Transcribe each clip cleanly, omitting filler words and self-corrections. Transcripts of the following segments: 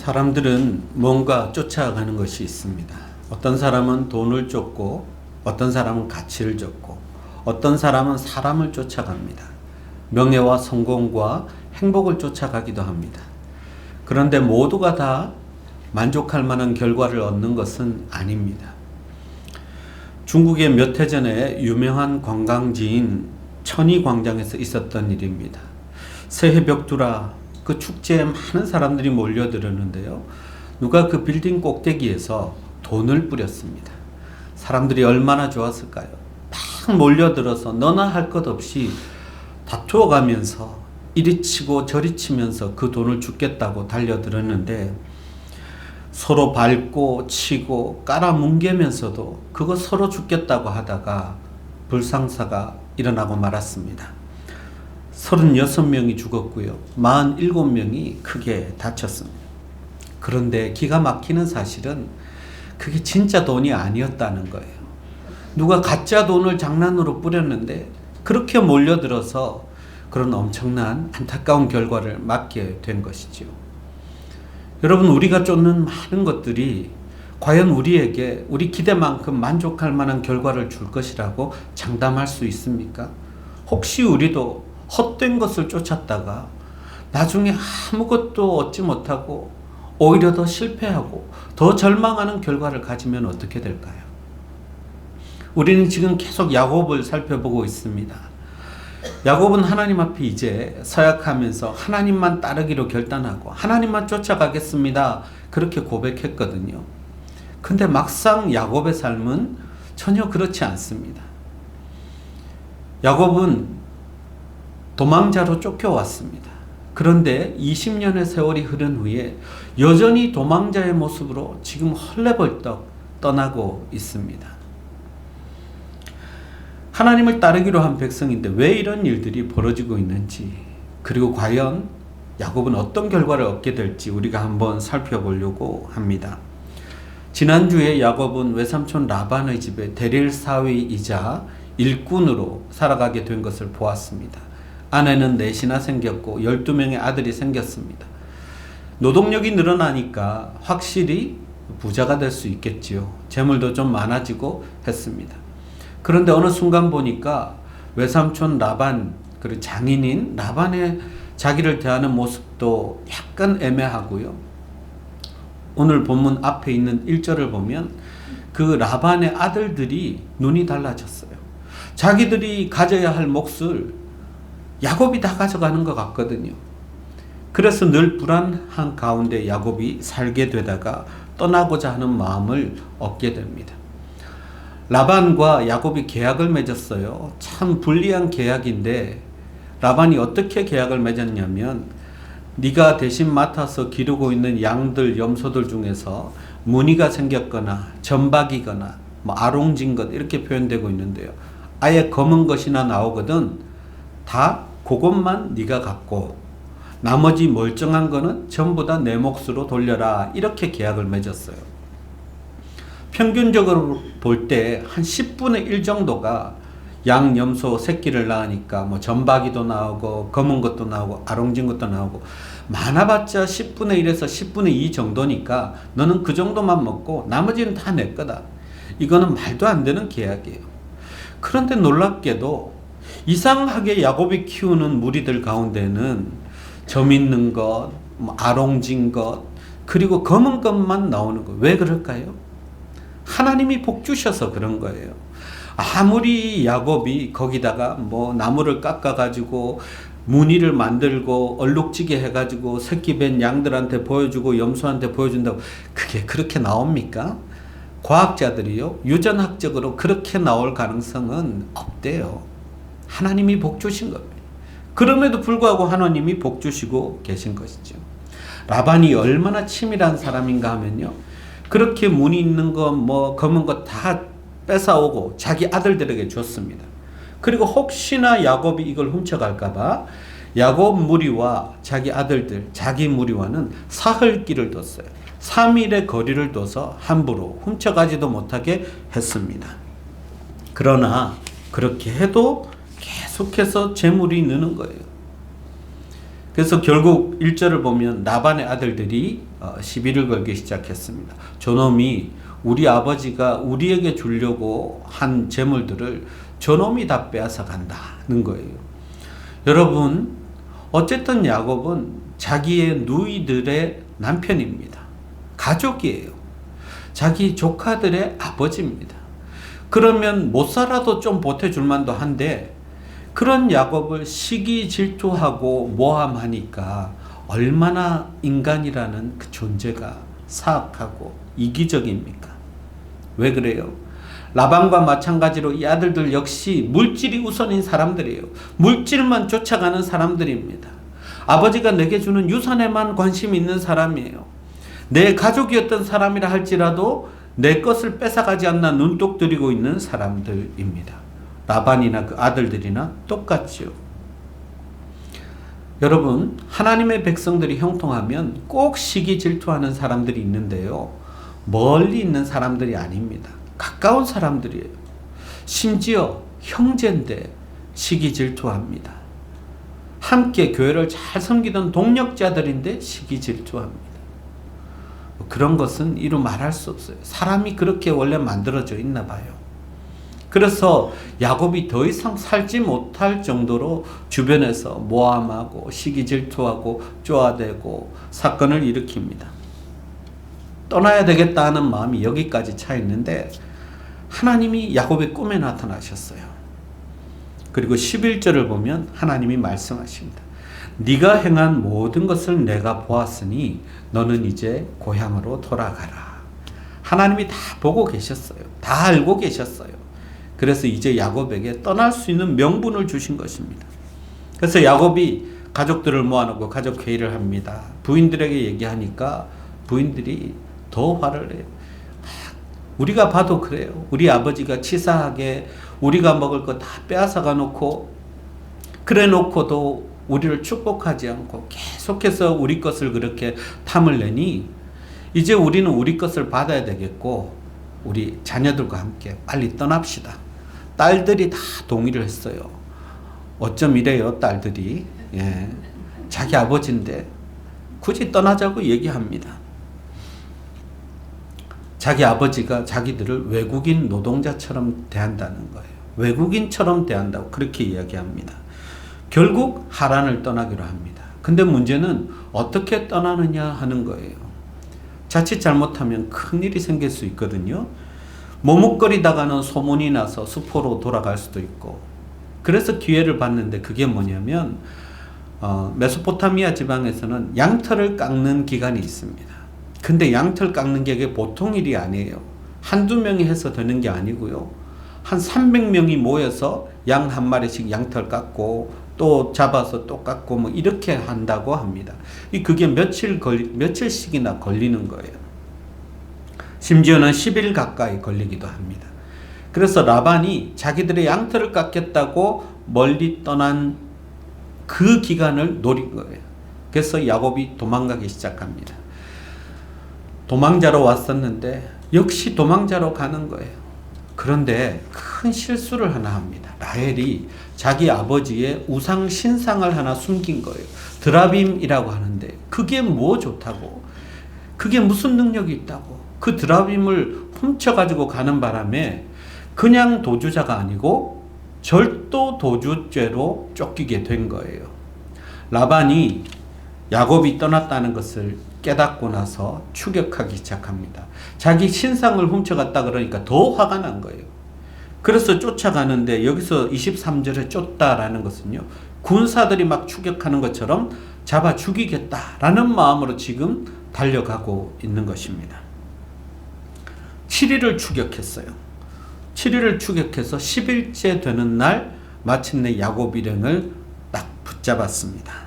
사람들은 뭔가 쫓아가는 것이 있습니다. 어떤 사람은 돈을 쫓고, 어떤 사람은 가치를 쫓고, 어떤 사람은 사람을 쫓아갑니다. 명예와 성공과 행복을 쫓아가기도 합니다. 그런데 모두가 다 만족할 만한 결과를 얻는 것은 아닙니다. 중국의 몇 해 전에 유명한 관광지인 천이광장에서 있었던 일입니다. 새해 벽두라 그 축제에 많은 사람들이 몰려들었는데요. 누가 그 빌딩 꼭대기에서 돈을 뿌렸습니다. 사람들이 얼마나 좋았을까요? 막 몰려들어서 너나 할 것 없이 다투어 가면서 이리 치고 저리 치면서 그 돈을 줍겠다고 달려들었는데 서로 밟고 치고 깔아뭉개면서도 그거 서로 죽겠다고 하다가 불상사가 일어나고 말았습니다. 36명이 죽었고요. 47명이 크게 다쳤습니다. 그런데 기가 막히는 사실은 그게 진짜 돈이 아니었다는 거예요. 누가 가짜 돈을 장난으로 뿌렸는데 그렇게 몰려들어서 그런 엄청난 안타까운 결과를 맞게 된 것이죠. 여러분, 우리가 쫓는 많은 것들이 과연 우리에게 우리 기대만큼 만족할 만한 결과를 줄 것이라고 장담할 수 있습니까? 혹시 우리도 헛된 것을 쫓았다가 나중에 아무것도 얻지 못하고 오히려 더 실패하고 더 절망하는 결과를 가지면 어떻게 될까요? 우리는 지금 계속 야곱을 살펴보고 있습니다. 야곱은 하나님 앞에 이제 서약하면서 하나님만 따르기로 결단하고 하나님만 쫓아가겠습니다. 그렇게 고백했거든요. 근데 막상 야곱의 삶은 전혀 그렇지 않습니다. 야곱은 도망자로 쫓겨왔습니다. 그런데 20년의 세월이 흐른 후에 여전히 도망자의 모습으로 지금 헐레벌떡 떠나고 있습니다. 하나님을 따르기로 한 백성인데 왜 이런 일들이 벌어지고 있는지, 그리고 과연 야곱은 어떤 결과를 얻게 될지 우리가 한번 살펴보려고 합니다. 지난주에 야곱은 외삼촌 라반의 집에 대릴 사위이자 일꾼으로 살아가게 된 것을 보았습니다. 아내는 넷이나 생겼고 12명의 아들이 생겼습니다. 노동력이 늘어나니까 확실히 부자가 될 수 있겠지요. 재물도 좀 많아지고 했습니다. 그런데 어느 순간 보니까 외삼촌 라반, 그리고 장인인 라반의 자기를 대하는 모습도 약간 애매하고요. 오늘 본문 앞에 있는 1절을 보면 그 라반의 아들들이 눈이 달라졌어요. 자기들이 가져야 할 몫을 야곱이 다 가져가는 것 같거든요. 그래서 늘 불안한 가운데 야곱이 살게 되다가 떠나고자 하는 마음을 얻게 됩니다. 라반과 야곱이 계약을 맺었어요. 참 불리한 계약인데 라반이 어떻게 계약을 맺었냐면, 네가 대신 맡아서 기르고 있는 양들, 염소들 중에서 무늬가 생겼거나 점박이거나 아롱진 것 이렇게 표현되고 있는데요. 아예 검은 것이나 나오거든 다 그것만 네가 갖고 나머지 멀쩡한 거는 전부 다 내 몫으로 돌려라, 이렇게 계약을 맺었어요. 평균적으로 볼 때 한 10분의 1 정도가 양, 염소 새끼를 낳으니까 점박이도 나오고 검은 것도 나오고 아롱진 것도 나오고 많아봤자 10분의 1에서 10분의 2 정도니까 너는 그 정도만 먹고 나머지는 다 내 거다. 이거는 말도 안 되는 계약이에요. 그런데 놀랍게도 이상하게 야곱이 키우는 무리들 가운데는 점 있는 것, 아롱진 것, 그리고 검은 것만 나오는 거. 왜 그럴까요? 하나님이 복 주셔서 그런 거예요. 아무리 야곱이 거기다가 나무를 깎아가지고 무늬를 만들고 얼룩지게 해가지고 새끼 뵌 양들한테 보여주고 염소한테 보여준다고 그게 그렇게 나옵니까? 과학자들이요, 유전학적으로 그렇게 나올 가능성은 없대요. 하나님이 복 주신 겁니다. 그럼에도 불구하고 하나님이 복 주시고 계신 것이죠. 라반이 얼마나 치밀한 사람인가 하면요, 그렇게 무늬 있는 거 검은 거 다 뺏어오고 자기 아들들에게 줬습니다. 그리고 혹시나 야곱이 이걸 훔쳐갈까봐 야곱 무리와 자기 아들들, 자기 무리와는 사흘길을 뒀어요. 3일의 거리를 둬서 함부로 훔쳐가지도 못하게 했습니다. 그러나 그렇게 해도 계속해서 재물이 느는 거예요. 그래서 결국 1절을 보면 라반의 아들들이 시비를 걸기 시작했습니다. 저놈이 우리 아버지가 우리에게 주려고 한 재물들을 저놈이 다 빼앗아 간다는 거예요. 여러분, 어쨌든 야곱은 자기의 누이들의 남편입니다. 가족이에요. 자기 조카들의 아버지입니다. 그러면 못 살아도 좀 보태줄 만도 한데, 그런 야곱을 시기 질투하고 모함하니까 얼마나 인간이라는 그 존재가 사악하고 이기적입니까? 왜 그래요? 라반과 마찬가지로 이 아들들 역시 물질이 우선인 사람들이에요. 물질만 쫓아가는 사람들입니다. 아버지가 내게 주는 유산에만 관심이 있는 사람이에요. 내 가족이었던 사람이라 할지라도 내 것을 뺏어가지 않나 눈독 들이고 있는 사람들입니다. 라반이나 그 아들들이나 똑같죠. 여러분, 하나님의 백성들이 형통하면 꼭 시기 질투하는 사람들이 있는데요. 멀리 있는 사람들이 아닙니다. 가까운 사람들이에요. 심지어 형제인데 시기 질투합니다. 함께 교회를 잘 섬기던 동력자들인데 시기 질투합니다. 그런 것은 이루 말할 수 없어요. 사람이 그렇게 원래 만들어져 있나 봐요. 그래서 야곱이 더 이상 살지 못할 정도로 주변에서 모함하고 시기 질투하고 쪼아대고 사건을 일으킵니다. 떠나야 되겠다 하는 마음이 여기까지 차 있는데 하나님이 야곱의 꿈에 나타나셨어요. 그리고 11절을 보면 하나님이 말씀하십니다. 네가 행한 모든 것을 내가 보았으니 너는 이제 고향으로 돌아가라. 하나님이 다 보고 계셨어요. 다 알고 계셨어요. 그래서 이제 야곱에게 떠날 수 있는 명분을 주신 것입니다. 그래서 야곱이 가족들을 모아놓고 가족 회의를 합니다. 부인들에게 얘기하니까 부인들이 더 화를 내요. 우리가 봐도 그래요. 우리 아버지가 치사하게 우리가 먹을 거 다 빼앗아가 놓고 그래 놓고도 우리를 축복하지 않고 계속해서 우리 것을 그렇게 탐을 내니 이제 우리는 우리 것을 받아야 되겠고 우리 자녀들과 함께 빨리 떠납시다. 딸들이 다 동의를 했어요. 어쩜 이래요, 딸들이. 예. 자기 아버지인데 굳이 떠나자고 얘기합니다. 자기 아버지가 자기들을 외국인 노동자처럼 대한다는 거예요. 외국인처럼 대한다고 그렇게 이야기합니다. 결국 하란을 떠나기로 합니다. 근데 문제는 어떻게 떠나느냐 하는 거예요. 자칫 잘못하면 큰일이 생길 수 있거든요. 머뭇거리다가는 소문이 나서 수포로 돌아갈 수도 있고. 그래서 기회를 봤는데 그게 뭐냐면 메소포타미아 지방에서는 양털을 깎는 기간이 있습니다. 근데 양털 깎는 게 보통 일이 아니에요. 한두 명이 해서 되는 게 아니고요. 한 300명이 모여서 양 한 마리씩 양털 깎고 또 잡아서 또 깎고 뭐 이렇게 한다고 합니다. 그게 며칠씩이나 걸리는 거예요. 심지어는 10일 가까이 걸리기도 합니다. 그래서 라반이 자기들의 양털을 깎겠다고 멀리 떠난 그 기간을 노린 거예요. 그래서 야곱이 도망가기 시작합니다. 도망자로 왔었는데 역시 도망자로 가는 거예요. 그런데 큰 실수를 하나 합니다. 라헬이 자기 아버지의 우상 신상을 하나 숨긴 거예요. 드라빔이라고 하는데 그게 뭐 좋다고? 그게 무슨 능력이 있다고? 그 드라빔을 훔쳐가지고 가는 바람에 그냥 도주자가 아니고 절도 도주죄로 쫓기게 된 거예요. 라반이 야곱이 떠났다는 것을 깨닫고 나서 추격하기 시작합니다. 자기 신상을 훔쳐갔다 그러니까 더 화가 난 거예요. 그래서 쫓아가는데 여기서 23절에 쫓다라는 것은요, 군사들이 막 추격하는 것처럼 잡아 죽이겠다라는 마음으로 지금 달려가고 있는 것입니다. 7일을 추격했어요. 7일을 추격해서 10일째 되는 날 마침내 야곱 일행을 딱 붙잡았습니다.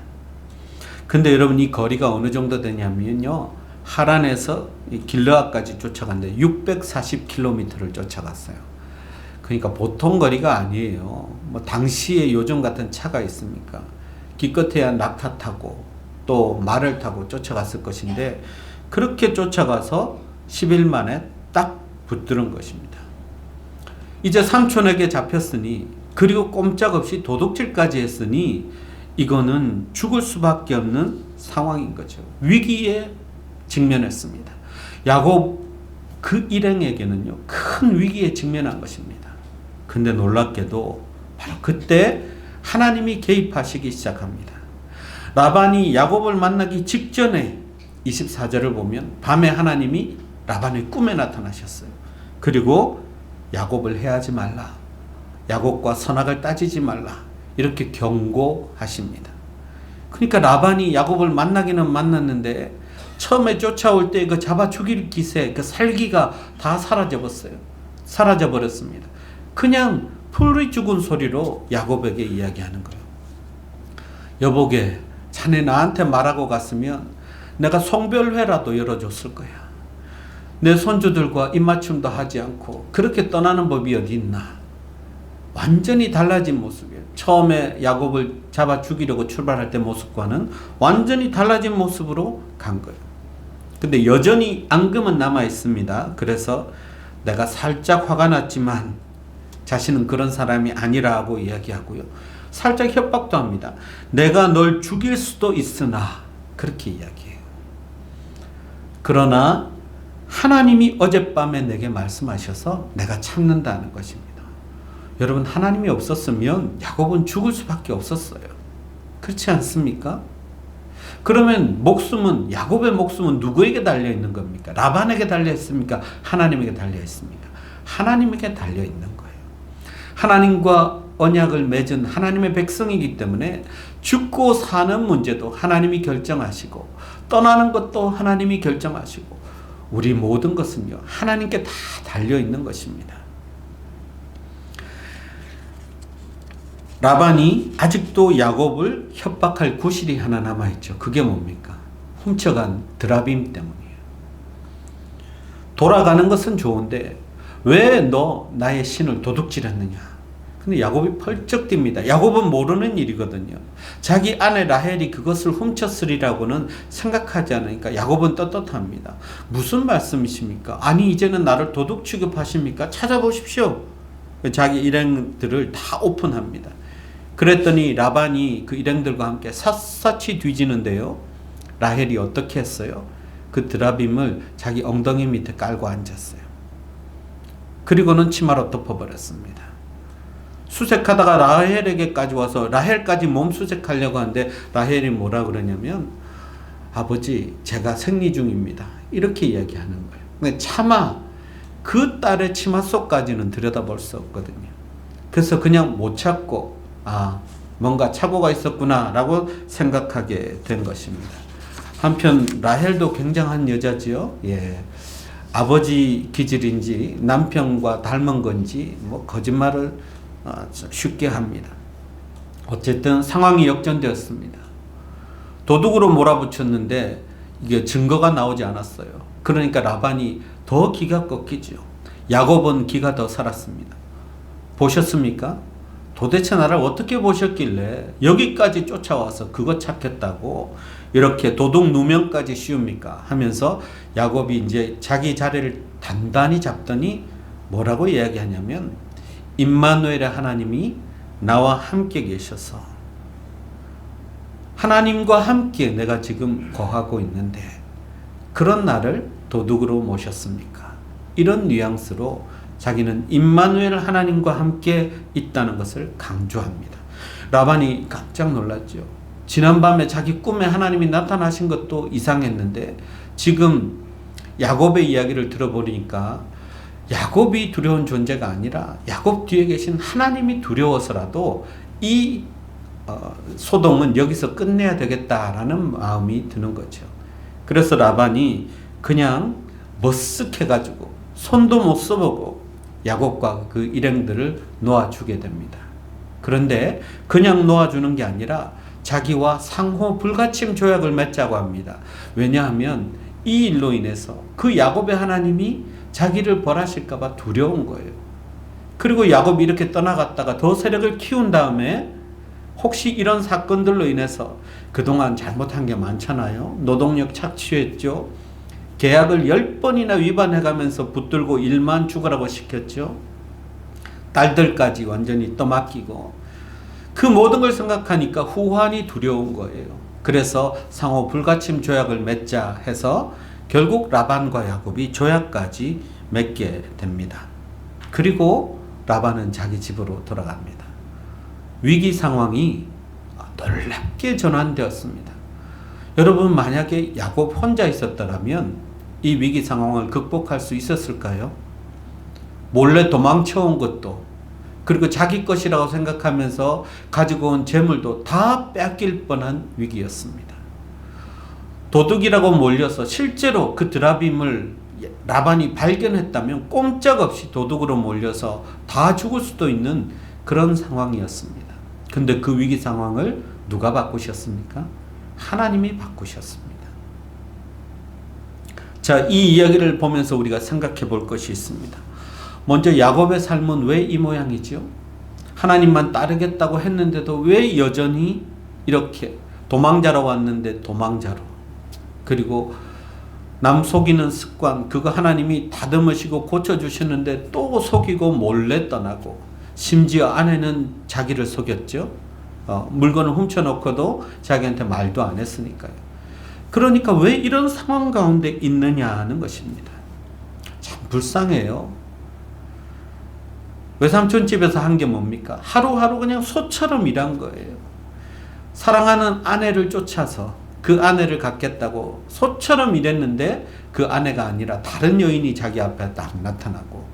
근데 여러분 이 거리가 어느 정도 되냐면요, 하란에서 길르앗까지 쫓아갔는데 640km를 쫓아갔어요. 그러니까 보통 거리가 아니에요. 뭐 당시에 요즘 같은 차가 있습니까? 기껏해야 낙타 타고 또 말을 타고 쫓아갔을 것인데 그렇게 쫓아가서 10일 만에 딱 붙들은 것입니다. 이제 삼촌에게 잡혔으니 그리고 꼼짝없이 도둑질까지 했으니 이거는 죽을 수밖에 없는 상황인 거죠. 위기에 직면했습니다. 야곱 그 일행에게는요, 큰 위기에 직면한 것입니다. 근데 놀랍게도 바로 그때 하나님이 개입하시기 시작합니다. 라반이 야곱을 만나기 직전에 24절을 보면 밤에 하나님이 라반의 꿈에 나타나셨어요. 그리고 야곱을 해하지 말라, 야곱과 선악을 따지지 말라, 이렇게 경고하십니다. 그러니까 라반이 야곱을 만나기는 만났는데 처음에 쫓아올 때 그 잡아 죽일 기세, 그 살기가 다 사라져 버렸습니다. 그냥 풀이 죽은 소리로 야곱에게 이야기하는 거예요. 여보게, 자네 나한테 말하고 갔으면 내가 송별회라도 열어줬을 거야. 내 손주들과 입맞춤도 하지 않고 그렇게 떠나는 법이 어디 있나. 완전히 달라진 모습이에요. 처음에 야곱을 잡아 죽이려고 출발할 때 모습과는 완전히 달라진 모습으로 간 거예요. 근데 여전히 앙금은 남아 있습니다. 그래서 내가 살짝 화가 났지만 자신은 그런 사람이 아니라고 이야기하고요. 살짝 협박도 합니다. 내가 널 죽일 수도 있으나, 그렇게 이야기해요. 그러나 하나님이 어젯밤에 내게 말씀하셔서 내가 참는다는 것입니다. 여러분, 하나님이 없었으면 야곱은 죽을 수밖에 없었어요. 그렇지 않습니까? 그러면 목숨은, 야곱의 목숨은 누구에게 달려 있는 겁니까? 라반에게 달려 있습니까? 하나님에게 달려 있습니까? 하나님에게 달려 있는 거예요. 하나님과 언약을 맺은 하나님의 백성이기 때문에 죽고 사는 문제도 하나님이 결정하시고 떠나는 것도 하나님이 결정하시고 우리 모든 것은요, 하나님께 다 달려 있는 것입니다. 라반이 아직도 야곱을 협박할 구실이 하나 남아있죠. 그게 뭡니까? 훔쳐간 드라빔 때문이에요. 돌아가는 것은 좋은데 왜 너 나의 신을 도둑질했느냐. 근데 야곱이 펄쩍 뜁니다. 야곱은 모르는 일이거든요. 자기 아내 라헬이 그것을 훔쳤으리라고는 생각하지 않으니까 야곱은 떳떳합니다. 무슨 말씀이십니까? 아니, 이제는 나를 도둑 취급하십니까? 찾아보십시오. 자기 일행들을 다 오픈합니다. 그랬더니 라반이 그 일행들과 함께 샅샅이 뒤지는데요, 라헬이 어떻게 했어요? 그 드라빔을 자기 엉덩이 밑에 깔고 앉았어요. 그리고는 치마로 덮어버렸습니다. 수색하다가 라헬에게까지 와서 라헬까지 몸 수색하려고 하는데 라헬이 뭐라 그러냐면, 아버지, 제가 생리 중입니다, 이렇게 이야기하는 거예요. 근데 차마 그 딸의 치마 속까지는 들여다볼 수 없거든요. 그래서 그냥 못 찾고, 뭔가 착오가 있었구나 라고 생각하게 된 것입니다. 한편 라헬도 굉장한 여자지요. 아버지 기질인지 남편과 닮은 건지 거짓말을 쉽게 합니다. 어쨌든 상황이 역전되었습니다. 도둑으로 몰아붙였는데 이게 증거가 나오지 않았어요. 그러니까 라반이 더 기가 꺾이죠. 야곱은 기가 더 살았습니다. 보셨습니까? 도대체 나를 어떻게 보셨길래 여기까지 쫓아와서 그거 찾겠다고 이렇게 도둑 누명까지 씌웁니까? 하면서 야곱이 이제 자기 자리를 단단히 잡더니 뭐라고 이야기하냐면, 임마누엘의 하나님이 나와 함께 계셔서 하나님과 함께 내가 지금 거하고 있는데 그런 나를 도둑으로 모셨습니까? 이런 뉘앙스로 자기는 임마누엘 하나님과 함께 있다는 것을 강조합니다. 라반이 깜짝 놀랐죠. 지난밤에 자기 꿈에 하나님이 나타나신 것도 이상했는데 지금 야곱의 이야기를 들어보니까 야곱이 두려운 존재가 아니라 야곱 뒤에 계신 하나님이 두려워서라도 이 소동은 여기서 끝내야 되겠다라는 마음이 드는 거죠. 그래서 라반이 그냥 머쓱해가지고 손도 못 써보고 야곱과 그 일행들을 놓아주게 됩니다. 그런데 그냥 놓아주는 게 아니라 자기와 상호 불가침 조약을 맺자고 합니다. 왜냐하면 이 일로 인해서 그 야곱의 하나님이 자기를 벌하실까 봐 두려운 거예요. 그리고 야곱이 이렇게 떠나갔다가 더 세력을 키운 다음에 혹시 이런 사건들로 인해서 그동안 잘못한 게 많잖아요. 노동력 착취했죠. 계약을 10번이나 위반해가면서 붙들고 일만 죽으라고 시켰죠. 딸들까지 완전히 떠맡기고 그 모든 걸 생각하니까 후환이 두려운 거예요. 그래서 상호 불가침 조약을 맺자 해서 결국 라반과 야곱이 조약까지 맺게 됩니다. 그리고 라반은 자기 집으로 돌아갑니다. 위기 상황이 놀랍게 전환되었습니다. 여러분, 만약에 야곱 혼자 있었더라면 이 위기 상황을 극복할 수 있었을까요? 몰래 도망쳐온 것도, 그리고 자기 것이라고 생각하면서 가지고 온 재물도 다 뺏길 뻔한 위기였습니다. 도둑이라고 몰려서 실제로 그 드라빔을 라반이 발견했다면 꼼짝없이 도둑으로 몰려서 다 죽을 수도 있는 그런 상황이었습니다. 근데 그 위기 상황을 누가 바꾸셨습니까? 하나님이 바꾸셨습니다. 자, 이 이야기를 보면서 우리가 생각해 볼 것이 있습니다. 먼저 야곱의 삶은 왜 이 모양이죠? 하나님만 따르겠다고 했는데도 왜 여전히 이렇게 도망자로 왔는데 도망자로, 그리고 남 속이는 습관, 그거 하나님이 다듬으시고 고쳐주시는데 또 속이고 몰래 떠나고, 심지어 아내는 자기를 속였죠. 물건을 훔쳐놓고도 자기한테 말도 안 했으니까요. 그러니까 왜 이런 상황 가운데 있느냐는 것입니다. 참 불쌍해요. 외삼촌 집에서 한 게 뭡니까? 하루하루 그냥 소처럼 일한 거예요. 사랑하는 아내를 쫓아서 그 아내를 갖겠다고 소처럼 일했는데 그 아내가 아니라 다른 여인이 자기 앞에 딱 나타나고,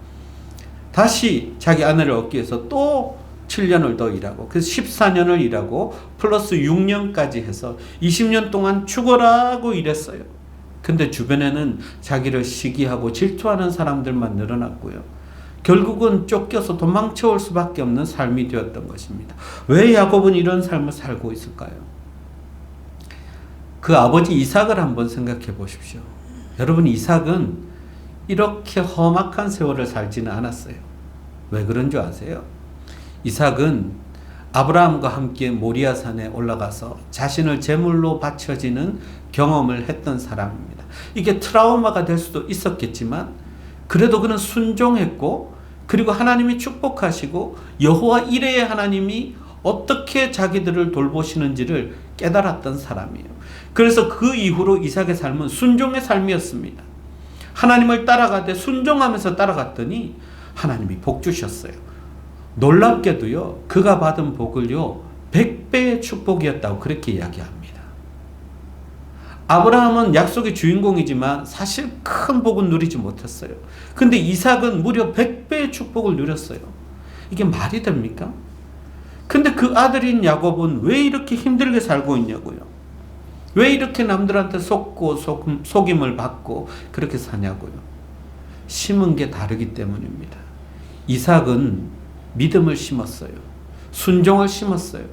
다시 자기 아내를 얻기 위해서 또 7년을 더 일하고, 그래서 14년을 일하고 플러스 6년까지 해서 20년 동안 죽어라고 일했어요. 근데 주변에는 자기를 시기하고 질투하는 사람들만 늘어났고요. 결국은 쫓겨서 도망쳐 올 수밖에 없는 삶이 되었던 것입니다. 왜 야곱은 이런 삶을 살고 있을까요? 그 아버지 이삭을 한번 생각해 보십시오. 여러분, 이삭은 이렇게 험악한 세월을 살지는 않았어요. 왜 그런 줄 아세요? 이삭은 아브라함과 함께 모리아산에 올라가서 자신을 제물로 바쳐지는 경험을 했던 사람입니다. 이게 트라우마가 될 수도 있었겠지만 그래도 그는 순종했고, 그리고 하나님이 축복하시고 여호와 이레의 하나님이 어떻게 자기들을 돌보시는지를 깨달았던 사람이에요. 그래서 그 이후로 이삭의 삶은 순종의 삶이었습니다. 하나님을 따라가되 순종하면서 따라갔더니 하나님이 복 주셨어요. 놀랍게도요, 그가 받은 복을요 100배의 축복이었다고 그렇게 이야기합니다. 아브라함은 약속의 주인공이지만 사실 큰 복은 누리지 못했어요. 근데 이삭은 무려 100배의 축복을 누렸어요. 이게 말이 됩니까? 근데 그 아들인 야곱은 왜 이렇게 힘들게 살고 있냐고요. 왜 이렇게 남들한테 속고 속임을 받고 그렇게 사냐고요. 심은 게 다르기 때문입니다. 이삭은 믿음을 심었어요. 순종을 심었어요.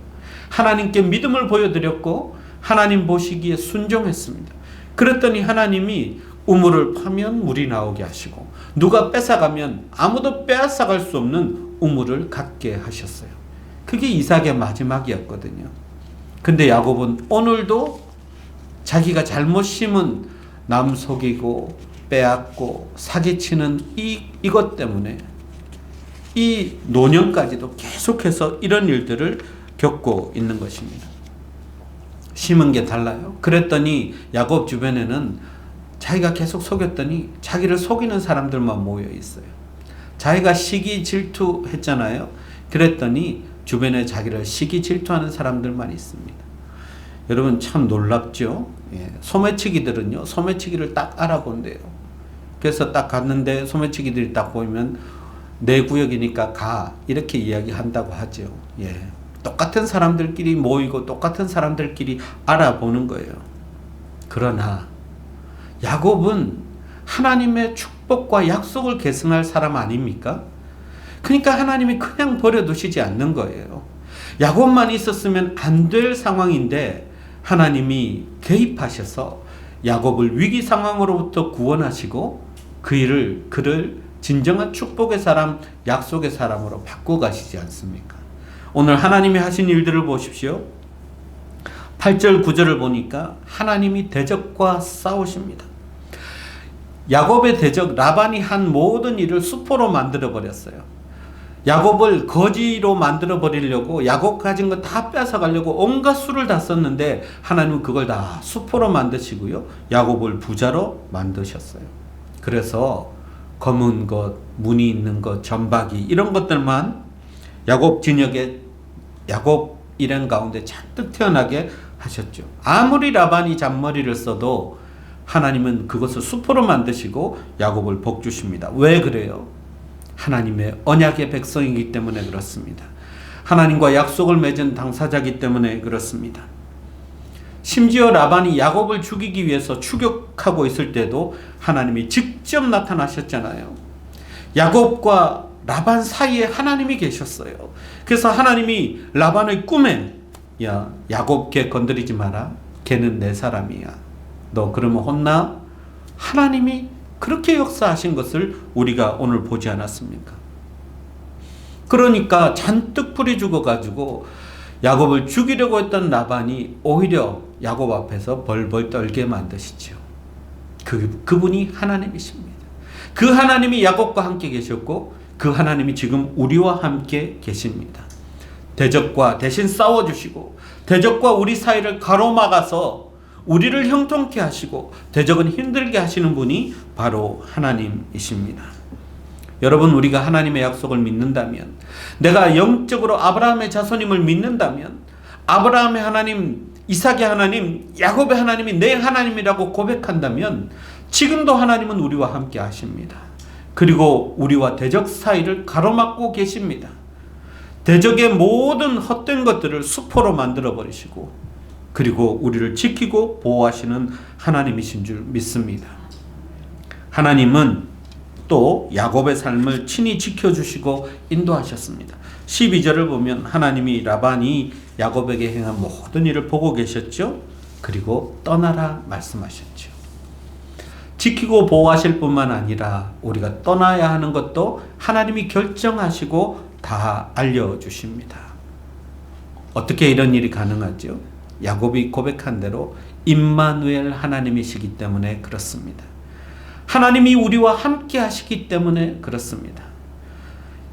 하나님께 믿음을 보여드렸고 하나님 보시기에 순종했습니다. 그랬더니 하나님이 우물을 파면 물이 나오게 하시고, 누가 뺏어가면 아무도 빼앗아갈 수 없는 우물을 갖게 하셨어요. 그게 이삭의 마지막이었거든요. 근데 야곱은 오늘도 자기가 잘못 심은 남 속이고 빼앗고 사기치는 이것 때문에 이 노년까지도 계속해서 이런 일들을 겪고 있는 것입니다. 심은 게 달라요. 그랬더니 야곱 주변에는 자기가 계속 속였더니 자기를 속이는 사람들만 모여 있어요. 자기가 시기 질투했잖아요. 그랬더니 주변에 자기를 시기 질투하는 사람들만 있습니다. 여러분, 참 놀랍죠? 소매치기들은요, 소매치기를 딱 알아본대요. 그래서 딱 갔는데 소매치기들이 딱 보이면 내 구역이니까 가, 이렇게 이야기한다고 하죠. 똑같은 사람들끼리 모이고 똑같은 사람들끼리 알아보는 거예요. 그러나 야곱은 하나님의 축복과 약속을 계승할 사람 아닙니까? 그러니까 하나님이 그냥 버려두시지 않는 거예요. 야곱만 있었으면 안 될 상황인데 하나님이 개입하셔서 야곱을 위기 상황으로부터 구원하시고 그를 진정한 축복의 사람, 약속의 사람으로 바꿔가시지 않습니까? 오늘 하나님이 하신 일들을 보십시오. 8절 9절을 보니까 하나님이 대적과 싸우십니다. 야곱의 대적 라반이 한 모든 일을 수포로 만들어 버렸어요. 야곱을 거지로 만들어 버리려고 야곱 가진 거 다 뺏어 가려고 온갖 수를 다 썼는데 하나님은 그걸 다 수포로 만드시고요. 야곱을 부자로 만드셨어요. 그래서 검은 것, 무늬 있는 것, 점박이 이런 것들만 야곱 진역에 야곱 일행 가운데 잔뜩 태어나게 하셨죠. 아무리 라반이 잔머리를 써도 하나님은 그것을 수포로 만드시고 야곱을 복 주십니다. 왜 그래요? 하나님의 언약의 백성이기 때문에 그렇습니다. 하나님과 약속을 맺은 당사자이기 때문에 그렇습니다. 심지어 라반이 야곱을 죽이기 위해서 추격하고 있을 때도 하나님이 직접 나타나셨잖아요. 야곱과 라반 사이에 하나님이 계셨어요. 그래서 하나님이 라반의 꿈에 야 야곱 걔 건드리지 마라. 걔는 내 사람이야. 너 그러면 혼나? 하나님이 그렇게 역사하신 것을 우리가 오늘 보지 않았습니까? 그러니까 잔뜩 풀이 죽어가지고 야곱을 죽이려고 했던 라반이 오히려 야곱 앞에서 벌벌 떨게 만드시죠. 그분이 하나님이십니다. 그 하나님이 야곱과 함께 계셨고 그 하나님이 지금 우리와 함께 계십니다. 대적과 대신 싸워주시고 대적과 우리 사이를 가로막아서 우리를 형통케 하시고 대적은 힘들게 하시는 분이 바로 하나님이십니다. 여러분, 우리가 하나님의 약속을 믿는다면, 내가 영적으로 아브라함의 자손임을 믿는다면, 아브라함의 하나님, 이삭의 하나님, 야곱의 하나님이 내 하나님이라고 고백한다면 지금도 하나님은 우리와 함께 하십니다. 그리고 우리와 대적 사이를 가로막고 계십니다. 대적의 모든 헛된 것들을 수포로 만들어 버리시고 그리고 우리를 지키고 보호하시는 하나님이신 줄 믿습니다. 하나님은 또 야곱의 삶을 친히 지켜주시고 인도하셨습니다. 12절을 보면 하나님이 라반이 야곱에게 행한 모든 일을 보고 계셨죠. 그리고 떠나라 말씀하셨죠. 지키고 보호하실 뿐만 아니라 우리가 떠나야 하는 것도 하나님이 결정하시고 다 알려주십니다. 어떻게 이런 일이 가능하죠? 야곱이 고백한 대로 임마누엘 하나님이시기 때문에 그렇습니다. 하나님이 우리와 함께 하시기 때문에 그렇습니다.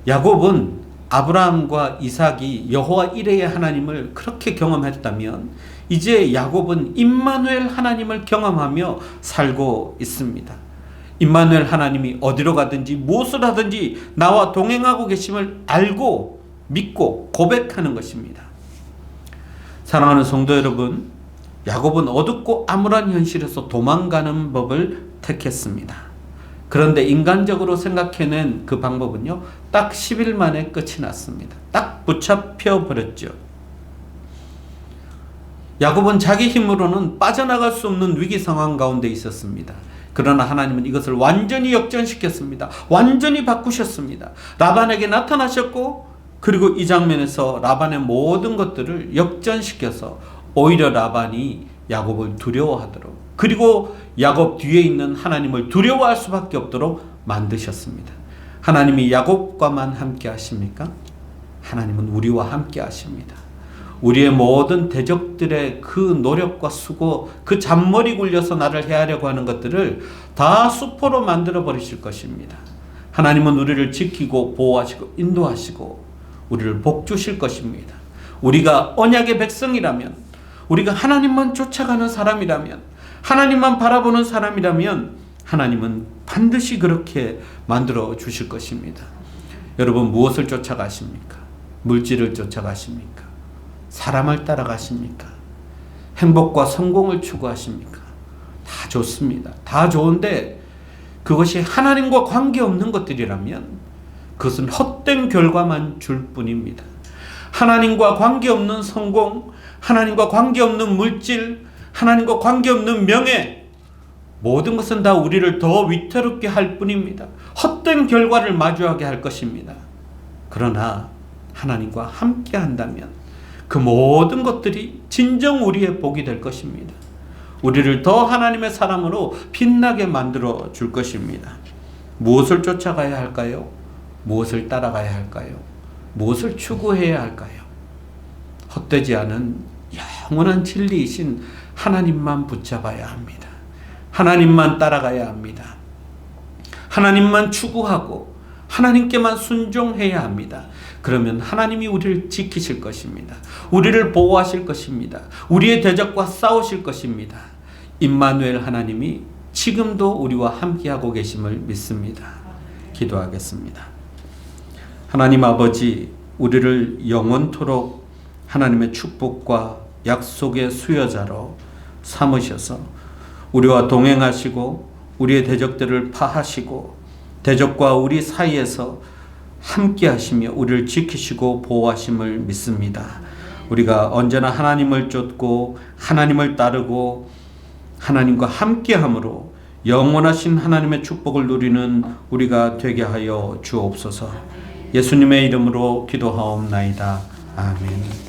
야곱은 아브라함과 이삭이 여호와 이레의 하나님을 그렇게 경험했다면 이제 야곱은 임마누엘 하나님을 경험하며 살고 있습니다. 임마누엘 하나님이 어디로 가든지 무엇을 하든지 나와 동행하고 계심을 알고 믿고 고백하는 것입니다. 사랑하는 성도 여러분, 야곱은 어둡고 암울한 현실에서 도망가는 법을 택했습니다. 그런데 인간적으로 생각해낸 그 방법은요, 딱 10일 만에 끝이 났습니다. 딱 붙잡혀 버렸죠. 야곱은 자기 힘으로는 빠져나갈 수 없는 위기 상황 가운데 있었습니다. 그러나 하나님은 이것을 완전히 역전시켰습니다. 완전히 바꾸셨습니다. 라반에게 나타나셨고 그리고 이 장면에서 라반의 모든 것들을 역전시켜서 오히려 라반이 야곱을 두려워하도록 그리고 야곱 뒤에 있는 하나님을 두려워할 수밖에 없도록 만드셨습니다. 하나님이 야곱과만 함께 하십니까? 하나님은 우리와 함께 하십니다. 우리의 모든 대적들의 그 노력과 수고, 그 잔머리 굴려서 나를 해하려고 하는 것들을 다 수포로 만들어 버리실 것입니다. 하나님은 우리를 지키고 보호하시고 인도하시고 우리를 복 주실 것입니다. 우리가 언약의 백성이라면, 우리가 하나님만 쫓아가는 사람이라면, 하나님만 바라보는 사람이라면 하나님은 반드시 그렇게 만들어 주실 것입니다. 여러분, 무엇을 쫓아가십니까? 물질을 쫓아가십니까? 사람을 따라가십니까? 행복과 성공을 추구하십니까? 다 좋습니다. 다 좋은데 그것이 하나님과 관계없는 것들이라면 그것은 헛된 결과만 줄 뿐입니다. 하나님과 관계없는 성공, 하나님과 관계없는 물질, 하나님과 관계없는 명예, 모든 것은 다 우리를 더 위태롭게 할 뿐입니다. 헛된 결과를 마주하게 할 것입니다. 그러나 하나님과 함께 한다면 그 모든 것들이 진정 우리의 복이 될 것입니다. 우리를 더 하나님의 사람으로 빛나게 만들어 줄 것입니다. 무엇을 쫓아가야 할까요? 무엇을 따라가야 할까요? 무엇을 추구해야 할까요? 헛되지 않은 영원한 진리이신 하나님만 붙잡아야 합니다. 하나님만 따라가야 합니다. 하나님만 추구하고 하나님께만 순종해야 합니다. 그러면 하나님이 우리를 지키실 것입니다. 우리를 보호하실 것입니다. 우리의 대적과 싸우실 것입니다. 임마누엘 하나님이 지금도 우리와 함께하고 계심을 믿습니다. 기도하겠습니다. 하나님 아버지, 우리를 영원토록 하나님의 축복과 약속의 수여자로 삼으셔서 우리와 동행하시고 우리의 대적들을 파하시고 대적과 우리 사이에서 함께 하시며 우리를 지키시고 보호하심을 믿습니다. 우리가 언제나 하나님을 쫓고 하나님을 따르고 하나님과 함께함으로 영원하신 하나님의 축복을 누리는 우리가 되게 하여 주옵소서. 예수님의 이름으로 기도하옵나이다. 아멘.